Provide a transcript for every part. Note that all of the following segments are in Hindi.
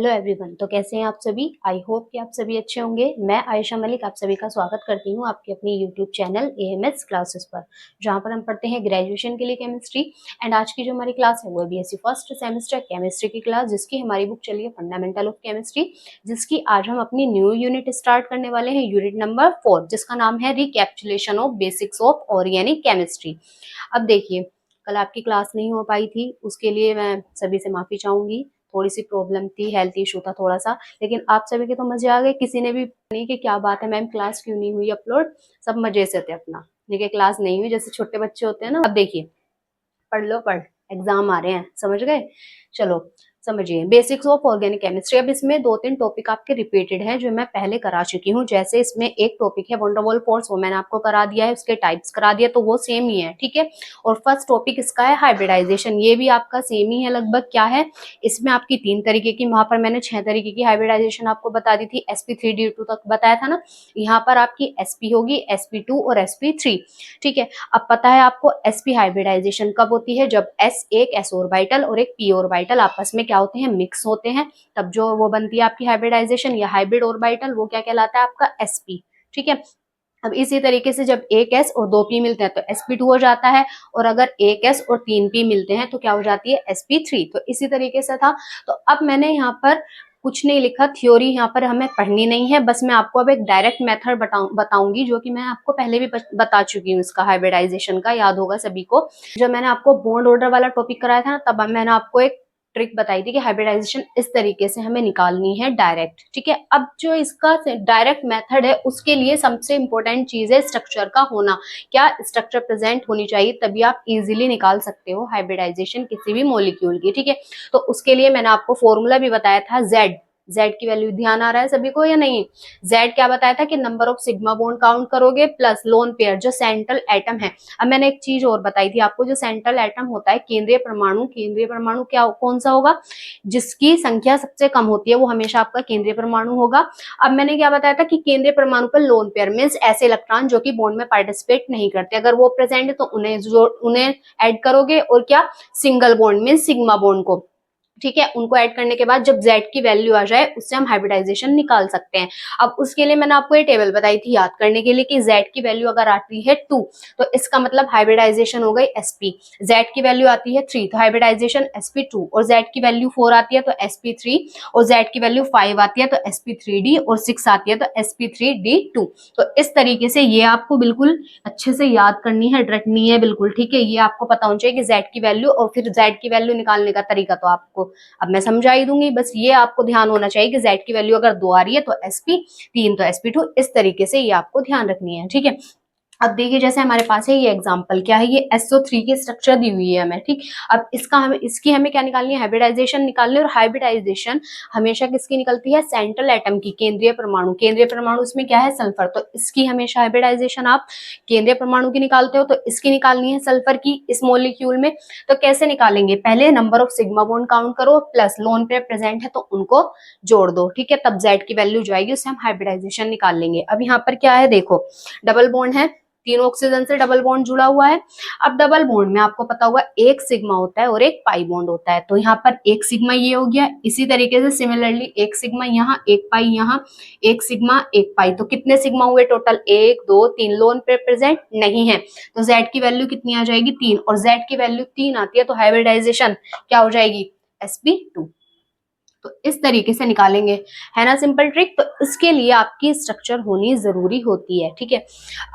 Hello everyone. तो कैसे हैं आप सभी? आई होप कि आप सभी अच्छे होंगे। मैं आयशा मलिक आप सभी का स्वागत करती हूं आपके अपने यूट्यूब चैनल एएमएस क्लासेस पर, जहां पर हम पढ़ते हैं ग्रेजुएशन के लिए केमिस्ट्री। एंड आज की जो हमारी क्लास है वो है बीएससी फर्स्ट सेमेस्टर केमिस्ट्री की क्लास, जिसकी हमारी बुक चली है फंडामेंटल ऑफ केमिस्ट्री, जिसकी आज हम अपनी न्यू यूनिट स्टार्ट करने वाले हैं, यूनिट नंबर 4, जिसका नाम है recapitulation of basics of organic chemistry. अब देखिए, कल आपकी क्लास नहीं हो पाई थी, उसके लिए मैं सभी से माफी चाहूंगी। थोड़ी सी प्रॉब्लम थी, हेल्थ इशू था थोड़ा सा, लेकिन आप सभी के तो मजे आ गए। किसी ने भी नहीं कि क्या बात है मैम क्लास क्यों नहीं हुई अपलोड, सब मजे से थे अपना। लेकिन क्लास नहीं हुई, जैसे छोटे बच्चे होते हैं ना। अब देखिए, पढ़ लो पढ़, एग्जाम आ रहे हैं, समझ गए? चलो समझिए, बेसिक्स ऑफ ऑर्गेनिक केमिस्ट्री। अब इसमें 2-3 टॉपिक आपके रिपीटेड है जो मैं पहले करा चुकी हूँ। जैसे इसमें एक टॉपिक है वंडरवॉल फोर्स, वो मैंने आपको करा दिया है, उसके टाइप्स करा दिया, तो वो सेम ही है, ठीक है। और फर्स्ट टॉपिक इसका है हाइब्रिडाइजेशन, ये भी आपका सेम ही है लगभग। क्या है इसमें आपकी 3 तरीके की, वहां पर मैंने 6 तरीके की हाइब्रिडाइजेशन आपको बता दी थी, sp3d2 तक बताया था ना। यहाँ पर आपकी sp होगी, sp2 और sp3, ठीक है। अब पता है आपको sp हाइब्रिडाइजेशन कब होती है, जब s एक s ऑर्बिटल और एक p ऑर्बिटल आपस में क्या होते हैं, मिक्स होते हैं, तब जो वो बनती है आपकी हाइब्रिडाइजेशन या हाइब्रिड ऑर्बिटल, वो क्या कहलाता है आपका sp, ठीक है। अब इसी तरीके से जब एक s और 2p मिलते हैं तो sp2 हो जाता है, और अगर एक s और 3p मिलते हैं तो क्या हो जाती है sp3। तो इसी तरीके से था। तो अब मैंने यहाँ पर कुछ नहीं लिखा, थ्योरी यहाँ पर हमें पढ़नी नहीं है, बस मैं आपको अब एक डायरेक्ट मेथड बताऊंगी, जो कि मैं आपको पहले भी बता चुकी हूँ इसका, हाइब्रिडाइजेशन का, याद होगा सभी को। जब मैंने आपको बॉन्ड ऑर्डर वाला टॉपिक कराया था ना, तब मैंने आपको एक ट्रिक बताई थी कि हाइब्रिडाइजेशन इस तरीके से हमें निकालनी है डायरेक्ट, ठीक है। अब जो इसका डायरेक्ट मेथड है, उसके लिए सबसे इंपॉर्टेंट चीज है स्ट्रक्चर का होना। क्या स्ट्रक्चर प्रेजेंट होनी चाहिए, तभी आप इजीली निकाल सकते हो हाइब्रिडाइजेशन किसी भी मॉलिक्यूल की, ठीक है। तो उसके लिए मैंने आपको फॉर्मूला भी बताया था, जेड। जेड की वैल्यू ध्यान आ रहा है सभी को या नहीं? जेड क्या बताया था कि number of sigma bond count करोगे प्लस लोन पेयर, जो सेंट्रल एटम है। अब मैंने एक चीज और बताई थी आपको, जो सेंट्रल एटम होता है केंद्रीय परमाणु, केंद्रीय परमाणु क्या कौन सा होगा, जिसकी संख्या सबसे कम होती है, वो हमेशा आपका केंद्रीय परमाणु होगा। अब मैंने क्या बताया था कि केंद्रीय परमाणु पर लोन पेयर मीन्स ऐसे इलेक्ट्रॉन जो कि बॉन्ड में पार्टिसिपेट नहीं करते, अगर वो प्रेजेंट है तो उन्हें ऐड करोगे, और क्या single bond means sigma bond को, ठीक है, उनको ऐड करने के बाद जब Z की वैल्यू आ जाए, उससे हम हाइब्रिडाइजेशन निकाल सकते हैं। अब उसके लिए मैंने आपको ये टेबल बताई थी याद करने के लिए कि Z की वैल्यू अगर आती है 2, तो इसका मतलब हाइब्रिडाइजेशन हो गई sp। Z की वैल्यू आती है 3 तो हाइब्रिडाइजेशन sp2, और Z की वैल्यू 4 आती है तो sp3, और Z की वैल्यू 5 आती है तो sp3d, और 6 आती है तो sp3d2। तो इस तरीके से ये आपको बिल्कुल अच्छे से याद करनी है, रटनी है बिल्कुल, ठीक है। ये आपको पता होना चाहिए कि Z की वैल्यू, और फिर Z की वैल्यू निकालने का तरीका तो आपको अब मैं समझा ही दूंगी। बस ये आपको ध्यान होना चाहिए कि Z की वैल्यू अगर 2 आ रही है तो sp, 3 तो sp2, इस तरीके से ये आपको ध्यान रखनी है, ठीक है। अब देखिए, जैसे हमारे पास है ये एग्जांपल, क्या है, ये SO3 की स्ट्रक्चर दी हुई है हमें, ठीक। अब इसकी हमें क्या निकालनी है, हाइब्रिडाइजेशन निकालनी है। और हाइब्रिडाइजेशन हमेशा किसकी निकलती है, सेंट्रल एटम की, केंद्रीय परमाणु। केंद्रीय परमाणु इसमें क्या है, सल्फर, तो इसकी हमेशा हाइब्रिडाइजेशन आप केंद्रीय परमाणु की निकालते हो, तो इसकी निकालनी है सल्फर की इस मॉलिक्यूल में। तो कैसे निकालेंगे, पहले number of sigma bond count करो, प्लस लोन पेयर प्रेजेंट है तो उनको जोड़ दो, ठीक है, तब Z की वैल्यू जो आएगी उससे हम हाइब्रिडाइजेशन निकाल लेंगे। अब यहाँ पर क्या है, देखो डबल बॉन्ड है, तीनों ऑक्सीजन से डबल बॉन्ड जुड़ा हुआ है। अब डबल बॉन्ड में आपको पता होगा एक सिग्मा होता है और एक पाई बॉन्ड होता है, तो यहाँ पर एक सिग्मा ये हो गया। इसी तरीके से सिमिलरली एक सिग्मा यहाँ, एक पाई यहाँ, एक सिग्मा एक पाई, तो कितने सिग्मा हुए टोटल, 1 2 3। लोन पे प्रेजेंट नहीं है तो Z की वैल्यू कितनी आ जाएगी, 3, और Z की वैल्यू 3 आती है तो हाइब्रिडाइजेशन क्या हो जाएगी, sp2। तो इस तरीके से निकालेंगे, है ना सिंपल ट्रिक। तो इसके लिए आपकी स्ट्रक्चर होनी जरूरी होती है, ठीक है।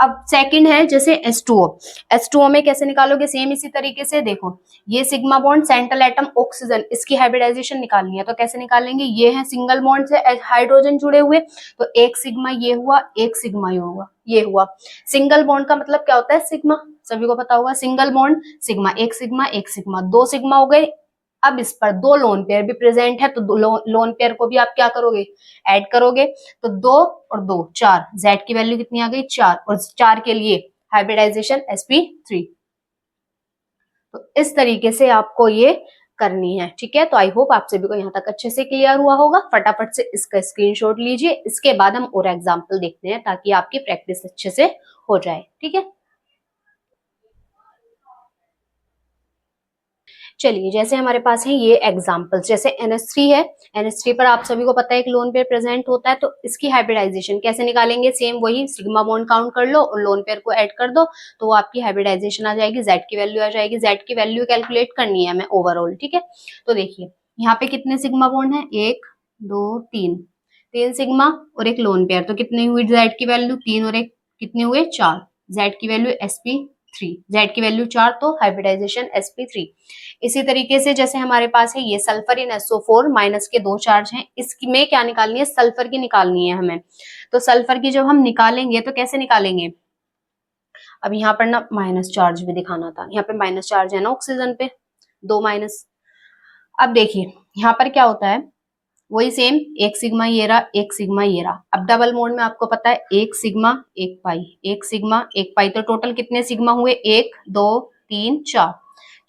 अब सेकंड है जैसे H2O। H2O में कैसे निकालोगे, सेम इसी तरीके से, देखो ये sigma bond, central atom oxygen, इसकी हाइब्रिडाइजेशन निकालनी है तो कैसे निकालेंगे, ये है सिंगल बॉन्ड से हाइड्रोजन जुड़े हुए, तो एक सिग्मा ये हुआ, एक सिग्मा ये हुआ, ये हुआ। सिंगल बॉन्ड का मतलब क्या होता है, सिग्मा, सभी को पता होगा, सिंगल बॉन्ड सिग्मा, एक सिग्मा, 2 सिग्मा हो गए। अब इस पर 2 लोन पेयर भी प्रेजेंट है, तो लोन पेयर को भी आप क्या करोगे, ऐड करोगे, तो 2 और 2 4, Z की वैल्यू कितनी आ गई, 4, और 4 के लिए हाइब्रिडाइजेशन sp3। तो इस तरीके से आपको ये करनी है, ठीक है। तो आई होप आप सभी को यहाँ तक अच्छे से क्लियर हुआ होगा। फटाफट से इसका स्क्रीनशॉट लीजिए, इसके बाद हम और एग्जाम्पल देखते हैं ताकि आपकी प्रैक्टिस अच्छे से हो जाए, ठीक है। चलिए, जैसे हमारे पास है ये एग्जांपल्स, जैसे NH3 है, NH3 पर आप सभी को पता है एक लोन पेयर प्रेजेंट होता है, तो इसकी हाइब्रिडाइजेशन कैसे निकालेंगे, सेम वही सिग्मा बॉन्ड काउंट कर लो और लोन पेयर को ऐड कर दो, तो वो आपकी हाइब्रिडाइजेशन आ जाएगी, Z की वैल्यू आ जाएगी। Z की वैल्यू कैलकुलेट करनी है हमें ओवरऑल, ठीक है। तो देखिए यहाँ पे कितने सिग्मा बॉन्ड है, 1 2 3, 3 सिग्मा और एक लोन पेयर, तो कितनी हुई Z की वैल्यू, 3 और एक कितने हुए, 4। Z की वैल्यू sp3, Z की वैल्यू 4, तो हाइब्रिडाइजेशन sp3। इसी तरीके से जैसे हमारे पास है ये सल्फर इन SO4 माइनस के 2 चार्ज हैं, इसमें क्या निकालनी है, सल्फर की निकालनी है हमें। तो सल्फर की जब हम निकालेंगे तो कैसे निकालेंगे, अब यहाँ पर ना माइनस चार्ज भी दिखाना था, यहाँ पे माइनस चार्ज है ना ऑक्सीजन पे, 2 माइनस। अब देखिए यहाँ पर क्या होता है, वही सेम, एक सिग्मा ये रहा, एक सिग्मा ये रहा। अब डबल मोड में आपको पता है एक सिग्मा एक पाई, एक सिग्मा एक पाई, तो टोटल कितने सिग्मा हुए, 1 2 3 4,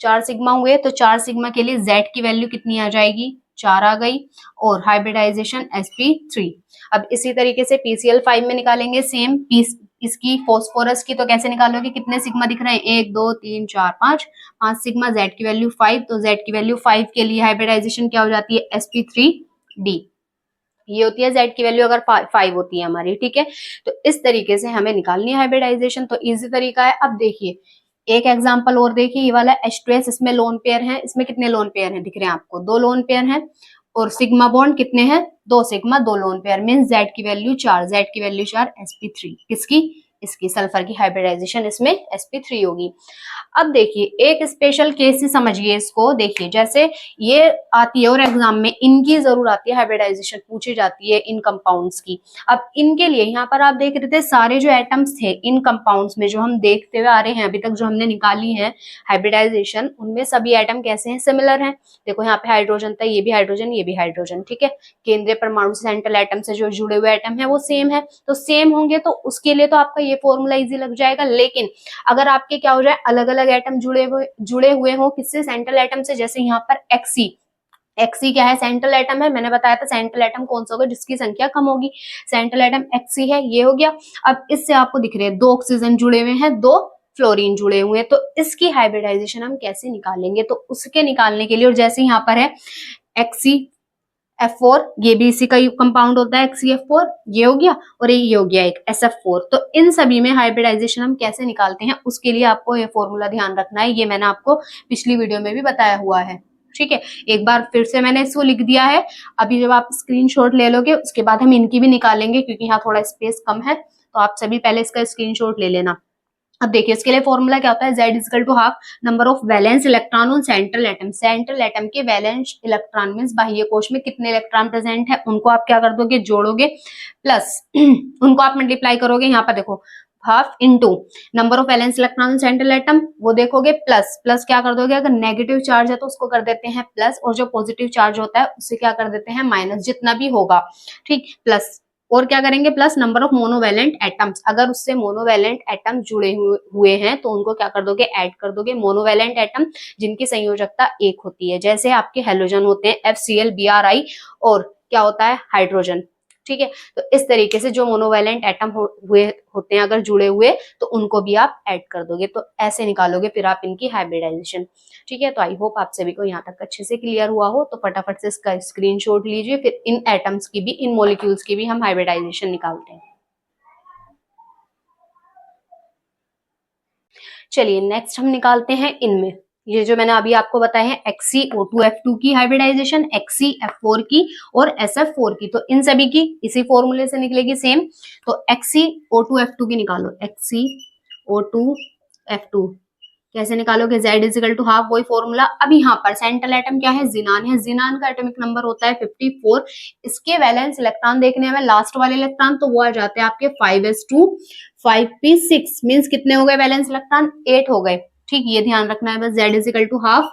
4 सिग्मा हुए। तो 4 सिग्मा के लिए Z की वैल्यू कितनी आ जाएगी, 4 आ गई, और हाइब्रिडाइजेशन sp3। अब इसी तरीके से PCl5 में निकालेंगे सेम पीस, इसकी फॉस्फोरस की, तो कैसे निकालोगे, कितने सिग्मा दिख रहे हैं, 1 2 3 4 5, 5 सिग्मा, Z की वैल्यू 5, तो Z की वैल्यू 5 के लिए हाइब्रिडाइजेशन क्या हो जाती है, sp3d। ये होती है Z की वैल्यू अगर 5 होती है हमारी, ठीक है। तो इस तरीके से हमें निकालनी है हाइब्रिडाइजेशन, तो इजी तरीका है। अब देखिए एक एग्जांपल और देखिए, ये वाला H2S, इसमें लोन पेयर है, इसमें कितने लोन पेयर हैं दिख रहे हैं आपको, 2 लोन पेयर हैं, और सिग्मा बॉन्ड कितने हैं, 2 sigma 2 lone pair, mean Z की वैल्यू 4, Z की वैल्यू 4, sp3 किसकी, इसकी सल्फर की हाइब्रिडाइजेशन इसमें sp3 होगी। अब देखिए एक स्पेशल केस से समझिए इसको, देखिए जैसे ये आती है और एग्जाम में इनकी जरूर आती है, हाइब्रिडाइजेशन पूछी जाती है इन कंपाउंड्स की। अब इनके लिए यहाँ पर आप देख रहे थे सारे जो एटम्स थे इन कंपाउंड्स में, जो हम देखते हुए आ रहे हैं अभी तक, जो हमने निकाली है हाइब्रिडाइजेशन, उनमें सभी एटम कैसे हैं, सिमिलर हैं। देखो यहाँ पे हाइड्रोजन था, ये भी हाइड्रोजन, ये भी हाइड्रोजन, ठीक है। केंद्रीय परमाणु से सेंट्रल एटम से जो जुड़े हुए एटम है वो सेम है, तो सेम होंगे तो उसके लिए तो आपका ये फॉर्मूला इजी लग जाएगा। लेकिन अगर आपके क्या हो जाए, अलग अलग एटम जुड़े हुए हो, किससे, सेंट्रल एटम से, जैसे यहाँ पर एक्सी, एक्सी क्या है, सेंट्रल एटम है, मैंने बताया था सेंट्रल एटम कौन सा होगा, जिसकी संख्या कम होगी, सेंट्रल एटम एक्सी है, ये हो गया। अब इससे आपको दिख रहे हैं 2 ऑक्सीजन जुड़े हुए हैं, 2 फ्लोरीन जुड़े हुए हैं, तो इसकी हाइब्रिडाइजेशन हम कैसे निकालेंगे, तो उसके निकालने के लिए, और जैसे यहाँ पर है एक्सी F4, ये भी इसी का कंपाउंड होता है XCF4, ये हो गया, और ये हो गया एक SF4। तो इन सभी में हाइब्रिडाइजेशन हम कैसे निकालते हैं, उसके लिए आपको ये फॉर्मूला ध्यान रखना है, ये मैंने आपको पिछली वीडियो में भी बताया हुआ है, ठीक है। एक बार फिर से मैंने इसको लिख दिया है, अभी जब आप स्क्रीनशॉट ले लोगे उसके बाद हम इनकी भी निकालेंगे, क्योंकि यहाँ थोड़ा स्पेस कम है, तो आप सभी पहले इसका स्क्रीनशॉट ले लेना। अब देखिए इसके लिए फॉर्मूला क्या होता है, Z equal to half number of valence electron on central atom, central atom के वैलेंस इलेक्ट्रॉन मींस बाह्य कोश में कितने इलेक्ट्रॉन प्रेजेंट है, उनको आप क्या कर दोगे, जोड़ोगे, प्लस उनको आप मल्टीप्लाई करोगे, यहाँ पर देखो half into number of valence electron central atom, वो देखोगे, प्लस प्लस क्या कर दोगे, अगर नेगेटिव चार्ज है तो उसको कर देते हैं प्लस, और जो पॉजिटिव चार्ज होता है उसे क्या कर देते हैं माइनस, जितना भी होगा, ठीक, प्लस, और क्या करेंगे, plus number of monovalent atoms, अगर उससे मोनोवैलेंट एटम जुड़े हुए हैं तो उनको क्या कर दोगे, ऐड कर दोगे, मोनोवैलेंट एटम जिनकी संयोजकता 1 होती है, जैसे आपके हेलोजन होते हैं FCl Bri, और क्या होता है हाइड्रोजन, ठीक है। तो इस तरीके से जो मोनोवैलेंट एटम हुए होते हैं अगर जुड़े हुए, तो उनको भी आप ऐड कर दोगे, तो ऐसे निकालोगे फिर आप इनकी हाइब्रिडाइजेशन, ठीक है। तो आई होप आप सभी को यहाँ तक अच्छे से क्लियर हुआ हो, तो फटाफट से इसका स्क्रीनशॉट लीजिए, फिर इन एटम्स की भी, इन मॉलिक्यूल्स की भी हम हाइब्रिडाइजेशन निकालते हैं। चलिए नेक्स्ट हम निकालते हैं इनमें, ये जो मैंने अभी आपको बताया है XeO2F2 की हाइब्रिडाइजेशन, XeF4 की और SF4 की, तो इन सभी की इसी फॉर्मूले से निकलेगी सेम। तो XeO2F2 की निकालो, XeO2F2 कैसे निकालोगे, Z इजिकल टू हाफ, वही फॉर्मूला। अब यहाँ पर सेंट्रल एटम क्या है, जिनान है, जिनान का एटॉमिक नंबर होता है 54, इसके वैलेंस इलेक्ट्रॉन देखने हमें लास्ट वाले इलेक्ट्रॉन, तो वो आ जाते हैं आपके 5s2 5p6, मींस कितने हो गए वैलेंस इलेक्ट्रॉन, 8 हो गए, ठीक, ये ध्यान रखना है बस, Z इजिकल टू हाफ।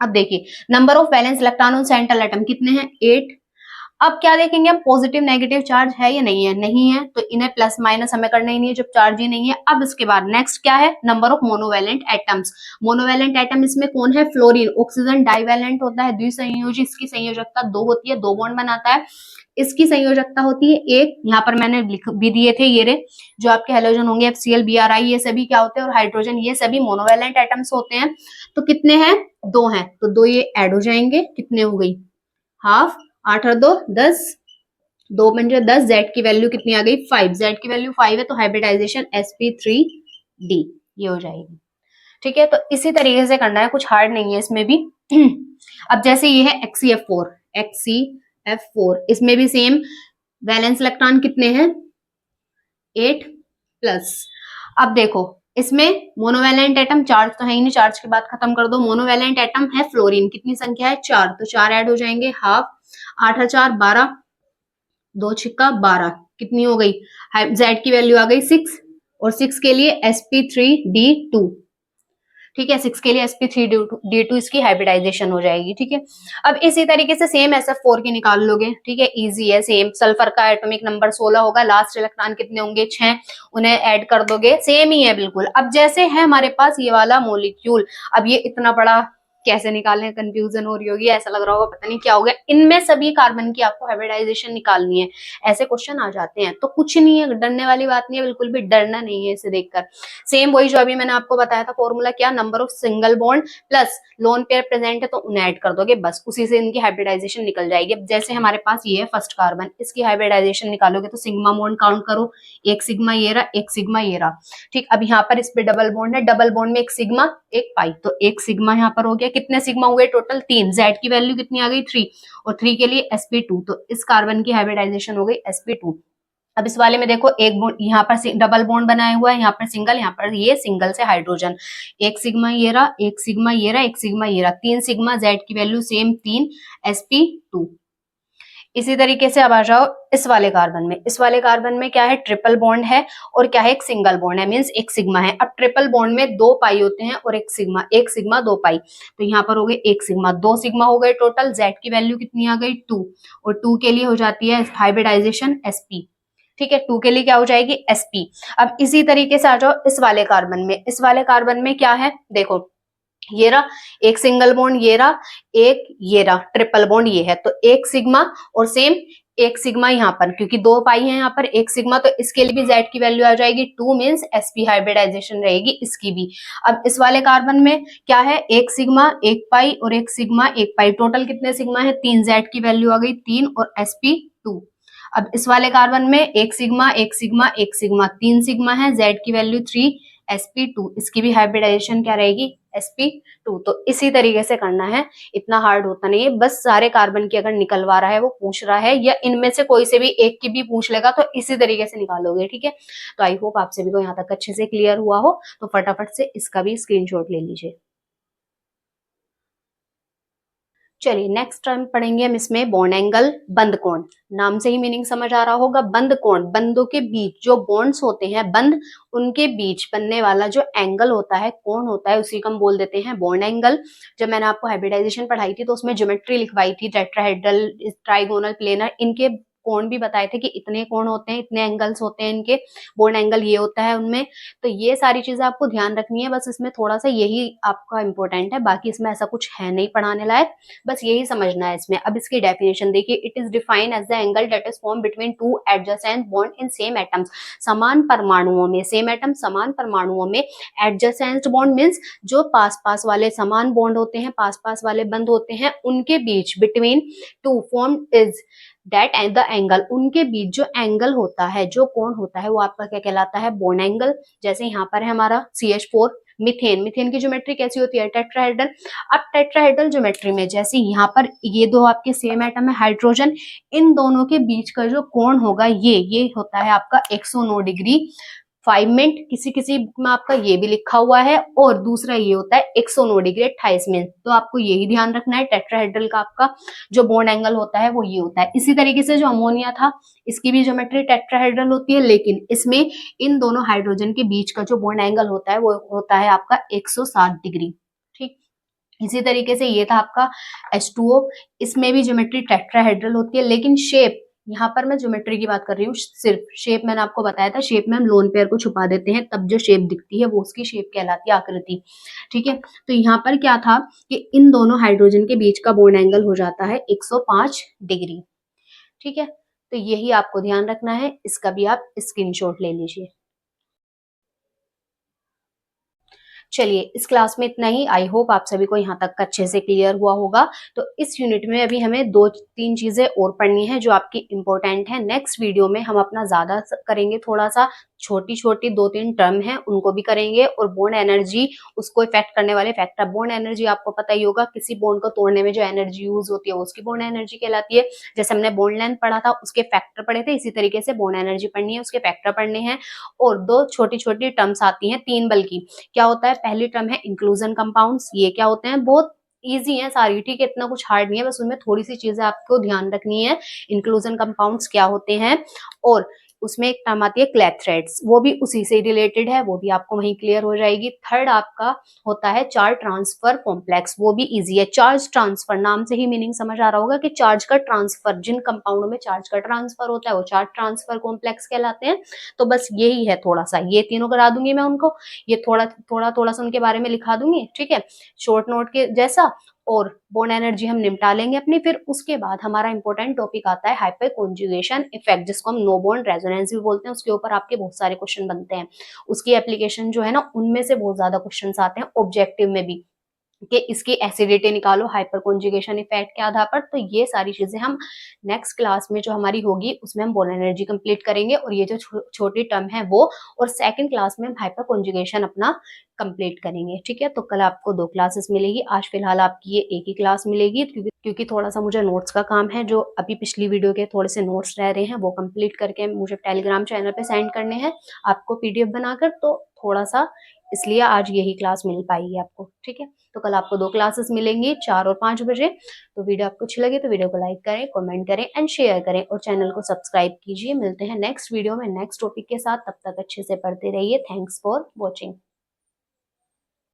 अब देखिए number of valence electron on central atom कितने हैं, 8, अब क्या देखेंगे हम, पॉजिटिव नेगेटिव चार्ज है या नहीं है, नहीं है तो इन्हें प्लस माइनस हमें करना ही नहीं है जब चार्ज ही नहीं है। अब इसके बाद नेक्स्ट क्या है, number of monovalent atoms. Monovalent atom इसमें कौन है, फ्लोरीन। ऑक्सीजन डाइवैलेंट होता है, द्विसंयोजी, इसकी संयोजकता 2 होती है, 2 बॉन्ड बनाता है। इसकी संयोजकता होती है 1, यहाँ पर मैंने लिख भी दिए थे ये रे, जो आपके हेलोजन होंगे FCl Bri, ये सभी क्या होते हैं, और हाइड्रोजन, ये सभी मोनोवैलेंट एटम्स होते हैं। तो कितने हैं, 2 हैं, तो 2 ये ऐड हो जाएंगे, कितने हो गई, हाफ, 8 और 2 10, 2 पंजे 10, जेड की वैल्यू कितनी आ गई 5, जेड की वैल्यू 5 है, तो हाइब्रिडाइजेशन sp3d ये हो जाएगी। ठीक है, तो इसी तरीके से करना है, कुछ हार्ड नहीं है इसमें भी। अब जैसे ये है HCF4, इसमें भी सेम वैलेंस इलेक्ट्रॉन कितने हैं, 8 प्लस। अब देखो इसमें मोनोवैलेंट एटम, चार्ज तो है ही नहीं, चार्ज के बाद खत्म कर दो। मोनोवैलेंट एटम है फ्लोरीन, कितनी संख्या है 4, तो 4 ऐड हो जाएंगे, हाफ, 8 और 4 12, 2 छिक्का 12, कितनी हो गई, जेड की वैल्यू आ गई 6, और 6 के लिए sp3d2। ठीक है, 6 के लिए sp3d2 इसकी हाइब्रिडाइजेशन हो जाएगी। ठीक है, अब इसी तरीके से सेम SF4 की निकाल लोगे। ठीक है, इजी है, सेम सल्फर का एटॉमिक नंबर 16 होगा, लास्ट इलेक्ट्रॉन कितने होंगे 6, उन्हें ऐड कर दोगे, सेम ही है बिल्कुल। अब जैसे है हमारे पास ये वाला मोलिक्यूल, अब ये इतना बड़ा कैसे निकालने, कंफ्यूजन हो रही होगी, ऐसा लग रहा होगा पता नहीं क्या हो गया, इनमें सभी कार्बन की आपको हाइब्रिडाइजेशन निकालनी है, ऐसे क्वेश्चन आ जाते हैं। तो कुछ नहीं है, डरने वाली बात नहीं है, बिल्कुल भी डरना नहीं है इसे देखकर। सेम वही जो अभी मैंने आपको बताया था फॉर्मूला, क्या, number of single bond plus lone pair present है तो उन्हें ऐड कर दोगे, बस उसी से इनकी हाइब्रिडाइजेशन निकल जाएगी। अब जैसे हमारे पास ये है फर्स्ट कार्बन, इसकी हाइब्रिडाइजेशन निकालोगे तो सिग्मा बॉन्ड काउंट करो, एक सिग्मा ये रहा, एक सिग्मा ये रहा। ठीक, अब यहाँ पर इस पे डबल बॉन्ड है, डबल बॉन्ड में एक सिग्मा एक पाई, तो एक सिग्मा यहाँ पर हो गया, कितने सिग्मा हुए टोटल 3, जेड की वैल्यू कितनी आ गई 3, और 3 के लिए sp2, तो इस कार्बन की हाइब्रिडाइजेशन हो गई sp2। अब इस वाले में देखो एक बॉन्ड यहाँ पर डबल बॉन्ड बनाया हुआ है, यहाँ पर सिंगल, यहाँ पर ये सिंगल से हाइड्रोजन, एक सिग्मा ये रहा, एक सिग्मा ये रहा, एक सिग्मा ये रहा, 3 सिग्मा, जेड की वैल्यू सेम 3, sp2। इसी तरीके से अब आ जाओ इस वाले कार्बन में, इस वाले कार्बन में क्या है, ट्रिपल बॉन्ड है और क्या है, एक सिंगल बॉन्ड है, मींस एक सिग्मा है। अब ट्रिपल बॉन्ड में 2 पाई होते हैं और एक सिग्मा 2 पाई, तो यहाँ पर हो गए एक सिग्मा, 2 सिग्मा हो गए टोटल, जेड की वैल्यू कितनी आ गई 2, और 2 के लिए हो जाती है हाइब्रिडाइजेशन sp। ठीक है, 2 के लिए क्या हो जाएगी sp। अब इसी तरीके से आ जाओ इस वाले कार्बन में, इस वाले कार्बन में क्या है, देखो ये रहा एक सिंगल बॉन्ड, ये रहा एक, ये रहा ट्रिपल बॉन्ड, ये है, तो एक सिग्मा और सेम एक सिग्मा यहाँ पर, क्योंकि 2 पाई है यहाँ पर एक सिग्मा, तो इसके लिए भी जेड की वैल्यू आ जाएगी 2, मींस sp हाइब्रिडाइजेशन रहेगी इसकी भी। अब इस वाले कार्बन में क्या है, एक सिग्मा एक पाई और एक सिग्मा एक पाई, टोटल कितने सिग्मा है 3, जेड की वैल्यू आ गई 3 और sp2। अब इस वाले कार्बन में एक सिग्मा एक सिग्मा एक सिग्मा, 3 सिग्मा है, जेड की वैल्यू 3, sp2, इसकी भी हाइब्रिडाइजेशन क्या रहेगी sp2। तो इसी तरीके से करना है, इतना हार्ड होता नहीं है, बस सारे कार्बन की अगर निकलवा रहा है, वो पूछ रहा है, या इनमें से कोई से भी एक की भी पूछ लेगा तो इसी तरीके से निकालोगे। ठीक है, तो आई होप आप सभी को यहाँ तक अच्छे से क्लियर हुआ हो, तो फटाफट से इसका भी स्क्रीनशॉट ले लीजिए। चलिए नेक्स्ट टर्म पढ़ेंगे हम इसमें, बॉन्ड एंगल, बंद कोण। नाम से ही मीनिंग समझ आ रहा होगा, बंद कोण, बंदों के बीच जो बॉन्ड्स होते हैं बंद, उनके बीच बनने वाला जो एंगल होता है, कोण होता है, उसी को हम बोल देते हैं बॉन्ड एंगल। जब मैंने आपको हाइब्रिडाइजेशन पढ़ाई थी तो उसमें ज्योमेट्री लिखवाई थी, टेट्राहेड्रल, ट्राइगोनल, प्लेनर, इनके कोण भी बताए थे कि इतने कोण होते हैं, इतने एंगल्स होते हैं इनके, बॉन्ड एंगल ये होता है उनमें। तो ये सारी चीजें आपको ध्यान रखनी है, बस इसमें थोड़ा सा यही आपका इंपॉर्टेंट है, बाकी इसमें ऐसा कुछ है नहीं पढ़ाने लायक, बस यही समझना है इसमें। अब इसकी डेफिनेशन देखिए, it is defined as the angle that is form between two adjacent bond in same atoms, समान परमाणुओं में, सेम एटम समान परमाणुओं में, एडजेसेंट बॉन्ड मींस जो पास पास वाले समान बॉन्ड होते हैं, पास पास वाले बंद होते हैं, उनके बीच, between two form is that and the angle, उनके बीच जो एंगल होता है, जो कोण होता है, वो आपका क्या कहलाता है, बॉन्ड एंगल। जैसे यहाँ पर है हमारा CH4, मीथेन, मीथेन की ज्योमेट्री कैसी होती है, टेट्राहेड्रल। अब टेट्राहेड्रल ज्योमेट्री में जैसे यहाँ पर ये दो आपके सेम एटम है हाइड्रोजन, इन दोनों के बीच का जो कोण होगा ये होता है आपका 109 डिग्री। 5 मिनट, किसी किसी बुक में आपका ये भी लिखा हुआ है, और दूसरा ये होता है 109 डिग्री 28 मिनट। तो आपको यही ध्यान रखना है, टेट्राहेड्रल का आपका जो बॉन्ड एंगल होता है वो ये होता है। इसी तरीके से जो अमोनिया था, इसकी भी ज्योमेट्री टेट्राहेड्रल होती है, लेकिन इसमें इन दोनों हाइड्रोजन के बीच का जो बॉन्ड एंगल होता है वो होता है आपका 107 डिग्री। ठीक, इसी तरीके से ये था आपका H2O, इसमें भी ज्योमेट्री टेट्राहेड्रल होती है, लेकिन शेप, यहाँ पर मैं ज्योमेट्री की बात कर रही हूँ, सिर्फ शेप मैंने आपको बताया था, शेप में हम लोन पेयर को छुपा देते हैं, तब जो शेप दिखती है वो उसकी शेप कहलाती है, आकृति। ठीक है, तो यहाँ पर क्या था कि इन दोनों हाइड्रोजन के बीच का बॉन्ड एंगल हो जाता है 105 डिग्री। ठीक है, तो यही आपको ध्यान रखना है, इसका भी आप स्क्रीनशॉट ले लीजिए। चलिए, इस क्लास में इतना ही। आई होप आप सभी को यहाँ तक अच्छे से क्लियर हुआ होगा। तो इस यूनिट में अभी हमें 2-3 चीजें और पढ़नी है जो आपकी इंपॉर्टेंट है। नेक्स्ट वीडियो में हम अपना ज्यादा करेंगे, थोड़ा सा छोटी छोटी 2-3 टर्म है उनको भी करेंगे, और बॉन्ड एनर्जी, उसको इफेक्ट करने वाले फैक्टर। बॉन्ड एनर्जी आपको पता ही होगा, किसी बॉन्ड को तोड़ने में जो एनर्जी यूज होती है वो उसकी बॉन्ड एनर्जी कहलाती है। जैसे हमने बॉन्ड लेंथ पढ़ा था, उसके फैक्टर पढ़े थे, इसी तरीके से बॉन्ड एनर्जी पढ़नी है, उसके फैक्टर पढ़ने हैं। और 2 छोटी छोटी टर्म्स आती हैं, 3 बल्कि। क्या होता है, पहली टर्म है इंक्लूजन कंपाउंड्स। ये क्या होते हैं, बहुत इजी है सारी, ठीक है, इतना कुछ हार्ड नहीं है, बस उनमें थोड़ी सी चीजें आपको ध्यान रखनी है। इंक्लूजन कंपाउंड्स क्या होते हैं, और उसमें एक टर्म आती है क्लैथरेट्स, वो भी उसी से रिलेटेड है, वो भी आपको वहीं क्लियर हो जाएगी। थर्ड आपका होता है चार्ज ट्रांसफर कॉम्प्लेक्स, वो भी इजी है। चार्ज ट्रांसफर, नाम से ही मीनिंग समझ आ रहा होगा कि चार्ज का ट्रांसफर, जिन कंपाउंडों में चार्ज का ट्रांसफर होता है वो चार्ज ट्रांसफर कॉम्प्लेक्स कहलाते हैं। तो बस यही है, थोड़ा सा ये तीनों करा दूंगी मैं उनको, ये थोड़ा थोड़ा थोड़ा सा उनके बारे में लिखा दूंगी, ठीक है, शॉर्ट नोट के जैसा। और बॉन्ड एनर्जी हम निपटा लेंगे अपनी। फिर उसके बाद हमारा इंपॉर्टेंट टॉपिक आता है हाइपर कॉन्जुगेशन इफेक्ट, जिसको हम नो बॉन्ड रेजोनेंस भी बोलते हैं। उसके ऊपर आपके बहुत सारे क्वेश्चन बनते हैं, उसकी एप्लीकेशन जो है ना, उनमें से बहुत ज्यादा क्वेश्चन आते हैं ऑब्जेक्टिव में भी, कि इसकी एसिडिटी निकालो हाइपर कॉन्जुगेशन इफेक्ट के आधार पर। तो ये सारी चीजें हम नेक्स्ट क्लास में जो हमारी होगी उसमें हम बॉन्ड एनर्जी कंप्लीट करेंगे, और ये जो छोटी टर्म है वो, और सेकंड क्लास में हम हाइपर कॉन्जुगेशन अपना कंप्लीट करेंगे। ठीक है, तो कल आपको 2 क्लासेस मिलेगी, आज फिलहाल आपकी ये एक ही क्लास मिलेगी, क्योंकि थोड़ा सा मुझे नोट्स का काम है, जो अभी पिछली वीडियो के थोड़े से नोट्स रह रहे हैं वो कंप्लीट करके मुझे टेलीग्राम चैनल पे सेंड करने हैं आपको पीडीएफ बनाकर। तो थोड़ा सा इसलिए आज यही क्लास मिल पाएगी आपको। ठीक है, तो कल आपको 2 क्लासेस मिलेंगी, 4 और 5 बजे। तो वीडियो आपको अच्छी लगी तो वीडियो को लाइक करें, कमेंट करें एंड शेयर करें, और चैनल को सब्सक्राइब कीजिए। मिलते हैं नेक्स्ट वीडियो में नेक्स्ट टॉपिक के साथ, तब तक अच्छे से पढ़ते रहिए। Thanks for watching.